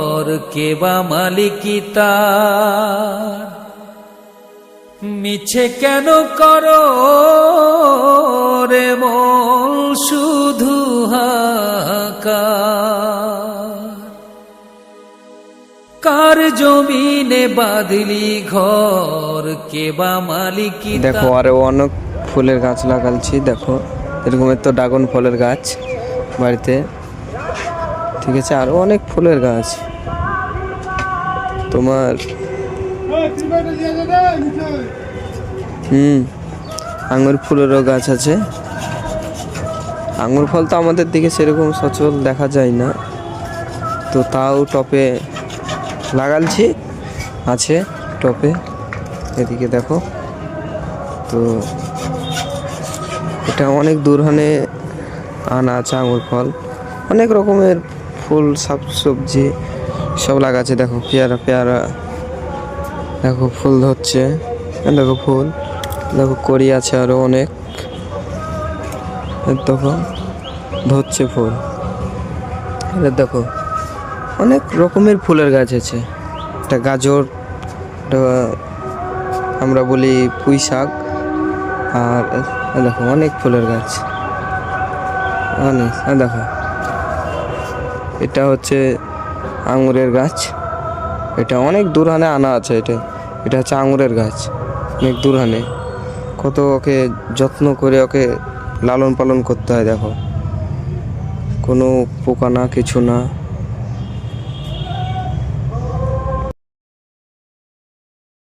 और केबा मालिकिता মিছে কেন করো রে মন শুধু হাহাকার কার জমিনে বাদলি ঘর কেবা মালিকিতা। দেখো আরো অনেক ফুলের গাছ লাগালছি। দেখো এরকমের তো ড্রাগন ফলের গাছ বাড়িতে, ঠিক আছে। আরো অনেক ফুলের গাছ তোমার আঙুর ফুলেরও গাছ আছে। আঙুর ফল তো আমাদের দিকে সেরকম সচল দেখা যায় না, তো তাও টপে লাগালছি, আছে টপে। এদিকে দেখো, তো এটা অনেক দূরহানে আনা আছে আঙুর ফল, অনেক রকমের ফুল শাক সবজি সব লাগাচ্ছে। দেখো পেয়ারা পেয়ারা, দেখো ফুল ধরছে, দেখো ফুল, দেখো কড়ি আছে আরো অনেক, দেখো ধরছে ফুল। দেখো অনেক রকমের ফুলের গাছ আছে। এটা গাজর, আমরা বলি পুঁই শাক। আর দেখো অনেক ফুলের গাছ অনেক। দেখো এটা হচ্ছে আঙুরের গাছ, এটা অনেক দূরহানে আনা আছে। এটা হচ্ছে আঙুরের গাছ, অনেক দূরহানে। কত ওকে যত্ন করে ওকে লালন পালন করতে হয়। দেখো কোনো পোকা না, কিছু না।